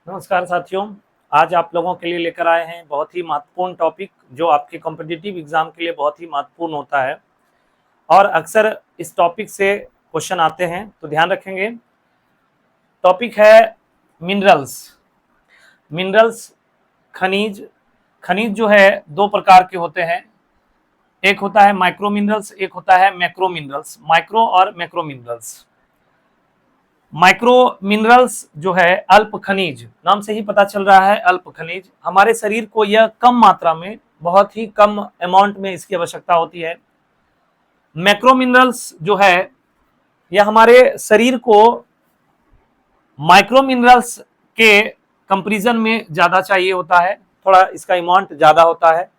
नमस्कार साथियों। आज आप लोगों के लिए लेकर आए हैं बहुत ही महत्वपूर्ण टॉपिक जो आपके कॉम्पिटिटिव एग्जाम के लिए बहुत ही महत्वपूर्ण होता है और अक्सर इस टॉपिक से क्वेश्चन आते हैं, तो ध्यान रखेंगे। टॉपिक है मिनरल्स। मिनरल्स खनिज। खनिज जो है दो प्रकार के होते हैं, एक होता है माइक्रो मिनरल्स, एक होता है मैक्रो मिनरल्स। माइक्रो और मैक्रो मिनरल्स। माइक्रो मिनरल्स जो है अल्प खनिज, नाम से ही पता चल रहा है अल्प खनिज। हमारे शरीर को यह कम मात्रा में, बहुत ही कम अमाउंट में इसकी आवश्यकता होती है। मैक्रो मिनरल्स जो है यह हमारे शरीर को माइक्रो मिनरल्स के कंपैरिजन में ज्यादा चाहिए होता है, थोड़ा इसका अमाउंट ज्यादा होता है।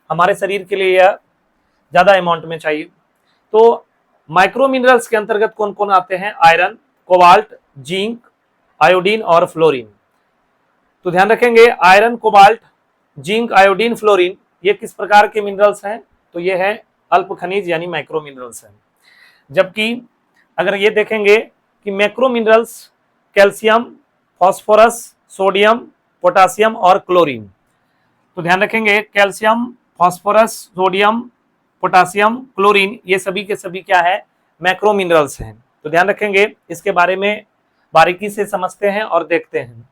हमारे शरीर के लिए यह ज्यादा अमाउंट में चाहिए। तो माइक्रो मिनरल्स के अंतर्गत कौन कौन आते हैं? आयरन, कोबाल्ट, जिंक, आयोडीन और फ्लोरीन। तो ध्यान रखेंगे, iron, cobalt, zinc, iodine, fluorine ये किस प्रकार के मिनरल्स हैं? तो ये है अल्प खनिज यानी माइक्रो मिनरल्स हैं। जबकि अगर ये देखेंगे कि macro minerals calcium, phosphorus, sodium, potassium और क्लोरीन। तो ध्यान रखेंगे, calcium, phosphorus, sodium, potassium, chlorine ये सभी के सभी क्या है? मैक्रो मिनरल्स हैं। तो ध्यान रखेंगे, इसके बारे में बारीकी से समझते हैं और देखते हैं।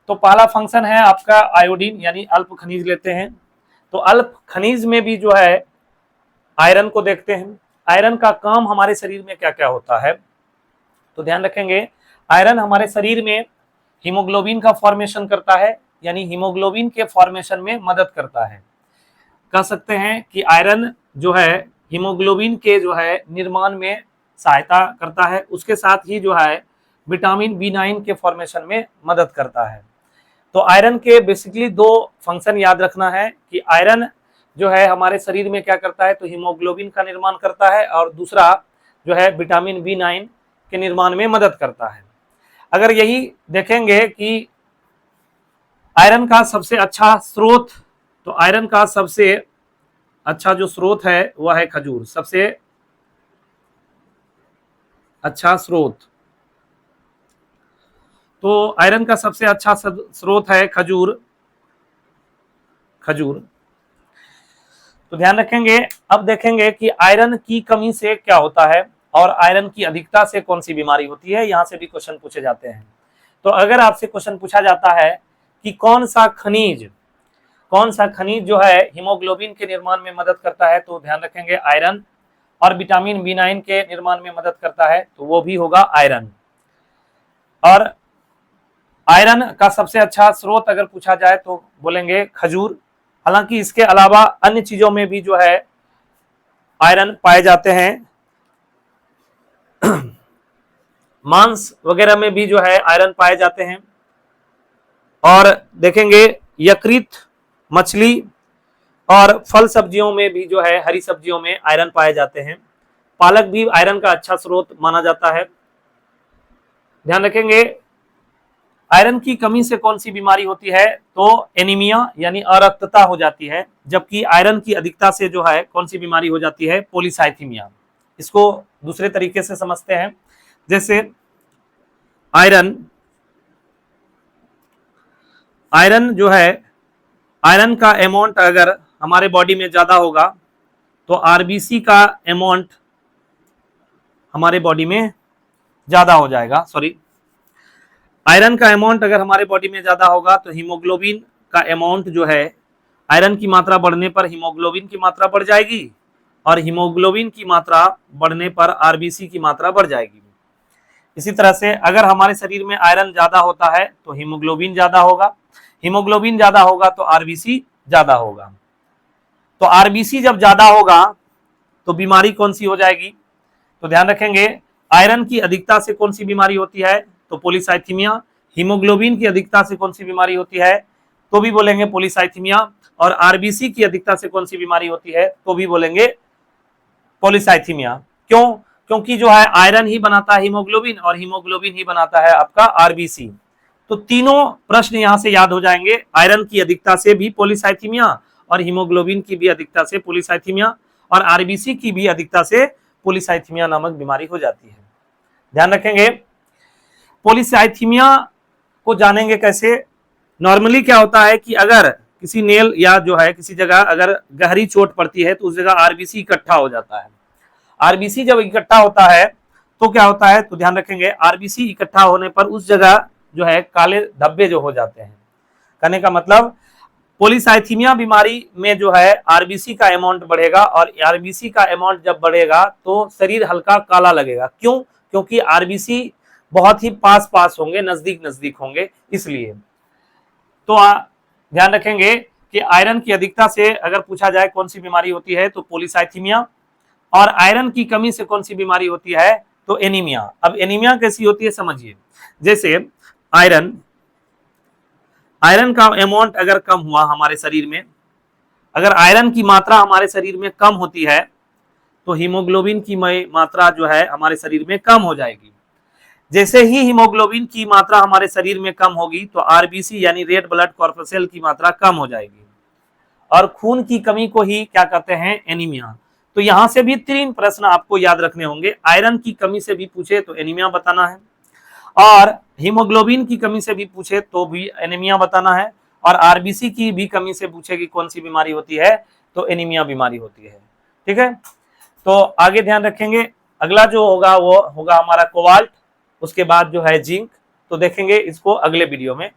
तो पहला फंक्शन है आपका आयोडीन यानी अल्प खनिज लेते हैं। तो अल्प खनिज में भी जो है आयरन को देखते हैं। आयरन का काम हमारे शरीर में क्या क्या होता है? तो ध्यान रखेंगे, आयरन हमारे शरीर में हीमोग्लोबिन का फॉर्मेशन करता है, यानी हीमोग्लोबिन के फॉर्मेशन में मदद करता है। कह सकते हैं कि आयरन जो है हीमोग्लोबिन के जो है निर्माण में सहायता करता है, उसके साथ ही जो है विटामिन B9 के फॉर्मेशन में मदद करता है। तो आयरन के बेसिकली दो फंक्शन याद रखना है कि आयरन जो है हमारे शरीर में क्या करता है? तो हीमोग्लोबिन का निर्माण करता है और दूसरा जो है विटामिन B9 के निर्माण में मदद करता है। अगर यही देखेंगे कि आयरन का सबसे अच्छा स्रोत, तो आयरन का सबसे अच्छा जो स्रोत है वह है खजूर। सबसे अच्छा स्रोत, तो आयरन का सबसे अच्छा स्रोत है खजूर। खजूर। तो ध्यान रखेंगे, अब देखेंगे कि आयरन की कमी से क्या होता है और आयरन की अधिकता से कौन सी बीमारी होती है। यहां से भी क्वेश्चन पूछे जाते हैं। तो अगर आपसे क्वेश्चन पूछा जाता है कि कौन सा खनिज जो है हीमोग्लोबिन के निर्माण में मदद करता है, तो ध्यान रखेंगे आयरन। और विटामिन B9 के निर्माण में मदद करता है, तो वो भी होगा आयरन। और आयरन का सबसे अच्छा स्रोत अगर पूछा जाए तो बोलेंगे खजूर। हालांकि इसके अलावा अन्य चीजों में भी जो है आयरन पाए जाते हैं। मांस वगैरह में भी जो है आयरन पाए जाते हैं। और देखेंगे यकृत, मछली और फल सब्जियों में भी जो है, हरी सब्जियों में आयरन पाए जाते हैं। पालक भी आयरन का अच्छा स्रोत माना जाता है। ध्यान रखेंगे, आयरन की कमी से कौन सी बीमारी होती है? तो एनीमिया यानी अरक्तता हो जाती है। जबकि आयरन की अधिकता से जो है कौन सी बीमारी हो जाती है? पॉलीसाइथीमिया। इसको दूसरे तरीके से समझते हैं, जैसे आयरन आयरन जो है, आयरन का अमाउंट अगर हमारे बॉडी में ज्यादा होगा तो आरबीसी का अमाउंट हमारे बॉडी में ज्यादा हो जाएगा। सॉरी, आयरन का अमाउंट अगर हमारे बॉडी में ज्यादा होगा तो हीमोग्लोबिन का अमाउंट जो है, आयरन की मात्रा बढ़ने पर हीमोग्लोबिन की मात्रा बढ़ जाएगी और हीमोग्लोबिन की मात्रा बढ़ने पर आरबीसी की मात्रा बढ़ जाएगी। इसी तरह से अगर हमारे शरीर में आयरन ज्यादा होता है तो हीमोग्लोबिन ज्यादा होगा, हीमोग्लोबिन ज्यादा होगा तो आरबीसी ज्यादा होगा। तो आरबीसी जब ज्यादा होगा तो बीमारी कौन सी हो जाएगी? तो ध्यान रखेंगे, आयरन की अधिकता से कौन सी बीमारी होती है? तो पॉलीसाइथीमिया। हीमोग्लोबिन की अधिकता से कौन सी बीमारी होती है? तो भी बोलेंगे पॉलीसाइथीमिया। और आरबीसी की अधिकता से कौन सी बीमारी होती है? तो भी बोलेंगे पॉलीसाइथीमिया। क्यों? क्योंकि जो है आयरन ही बनाता है हीमोग्लोबिन और हीमोग्लोबिन ही बनाता है आपका आरबीसी। तो तीनों प्रश्न यहां से याद हो जाएंगे, आयरन की अधिकता से भी पॉलीसाइथीमिया और हीमोग्लोबिन की भी अधिकता से पॉलीसाइथीमिया और आरबीसी की भी अधिकता से पॉलीसाइथीमिया नामक बीमारी हो जाती है। ध्यान रखेंगे, पॉलीसाइथीमिया को जानेंगे कैसे? नॉर्मली क्या होता है कि अगर किसी नेल या जो है किसी जगह अगर गहरी चोट पड़ती है तो उस जगह आरबीसी इकट्ठा हो जाता है। आरबीसी जब इकट्ठा होता है तो क्या होता है, तो ध्यान रखेंगे, आरबीसी इकट्ठा होने पर उस जगह जो है काले धब्बे जो हो जाते हैं। कहने का मतलब पॉलीसाइथीमिया बीमारी में जो है आरबीसी का अमाउंट बढ़ेगा, और आरबीसी का अमाउंट जब बढ़ेगा तो शरीर हल्का काला लगेगा। क्यों? क्योंकि आरबीसी बहुत ही पास पास होंगे, नजदीक नजदीक होंगे, इसलिए। तो ध्यान रखेंगे कि आयरन की अधिकता से अगर पूछा जाए कौन सी बीमारी होती है तो पॉलीसाइथीमिया, और आयरन की कमी से कौन सी बीमारी होती है तो एनीमिया। अब एनीमिया कैसी होती है समझिए। जैसे आयरन का अमाउंट अगर कम हुआ हमारे शरीर में, अगर आयरन की मात्रा हमारे शरीर में कम होती है तो हीमोग्लोबिन की मात्रा जो है हमारे शरीर में कम हो जाएगी। जैसे ही हीमोग्लोबिन की मात्रा हमारे शरीर में कम होगी तो आरबीसी यानी रेड ब्लड कॉर्पसेल की मात्रा कम हो जाएगी, और खून की कमी को ही क्या कहते हैं, एनीमिया। तो यहां से भी 3 प्रश्न आपको याद रखने होंगे। आयरन की कमी से भी पूछे तो एनीमिया बताना है, और हीमोग्लोबिन की कमी से भी पूछे तो भी एनीमिया बताना है, और आरबीसी की भी कमी से पूछे कि कौन सी बीमारी होती है तो एनीमिया बीमारी होती है। ठीक है, तो आगे ध्यान रखेंगे। अगला जो होगा वो होगा हमारा कोबाल्ट, उसके बाद जो है जिंक। तो देखेंगे इसको अगले वीडियो में।